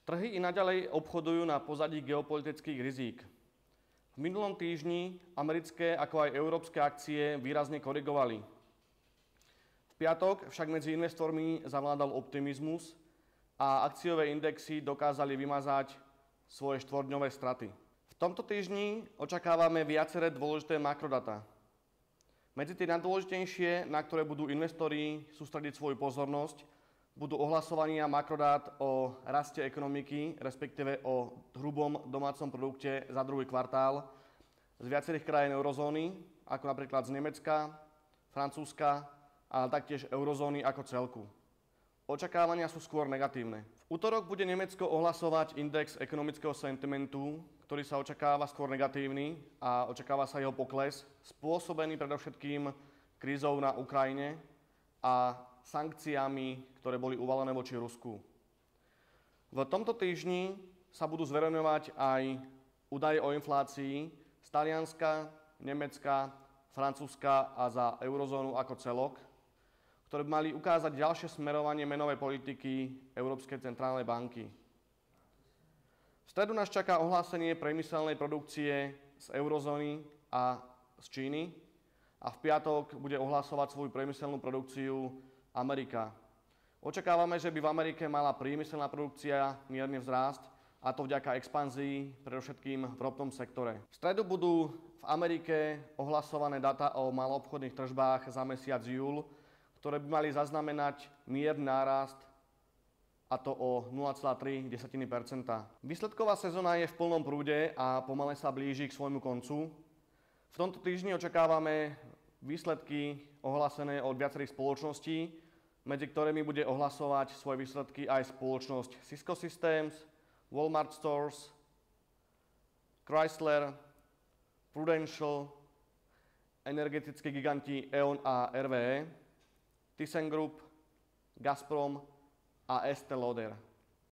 Trhy i naďalej obchodujú na pozadí geopolitických rizík. V minulom týždni americké ako aj európske akcie výrazne korigovali. V piatok však medzi investormi zavládal optimizmus a akciové indexy dokázali vymazať svoje štvorťdňové straty. V tomto týždni očakávame viaceré dôležité makrodata. Medzi tie najdôležitejšie, na ktoré budú investori sústrediť svoju pozornosť, budú ohlasovania makrodát o raste ekonomiky, respektíve o hrubom domácom produkte za druhý kvartál z viacerých krajín eurozóny, ako napríklad z Nemecka, Francúzska, ale taktiež eurozóny ako celku. Očakávania sú skôr negatívne. V utorok bude Nemecko ohlasovať index ekonomického sentimentu, ktorý sa očakáva skôr negatívny a očakáva sa jeho pokles, spôsobený predovšetkým krízou na Ukrajine a sankciami, ktoré boli uvalené voči Rusku. V tomto týždni sa budú zverejňovať aj údaje o inflácii z Talianska, Nemecka, Francúzska a za eurozónu ako celok, ktoré by mali ukázať ďalšie smerovanie menovej politiky Európskej centrálnej banky. V stredu nás čaká ohlásenie priemyselnej produkcie z eurozóny a z Číny a v piatok bude ohlasovať svoju priemyselnú produkciu Amerika. Očakávame, že by v Amerike mala priemyselná produkcia mierne vzrásť, a to vďaka expanzii, predovšetkým v ropnom sektore. V stredu budú v Amerike ohlasované dáta o maloobchodných tržbách za mesiac júl, ktoré by mali zaznamenať mierny nárast, a to o 0,3%. Výsledková sezóna je v plnom prúde a pomale sa blíži k svojmu koncu. V tomto týždni očakávame výsledky ohlásené od viacerých spoločností, medzi ktorými bude ohlasovať svoje výsledky aj spoločnosť Cisco Systems, Walmart Stores, Chrysler, Prudential, energetické giganti E.ON a RWE, ThyssenKrupp, Gazprom a Estée Lauder.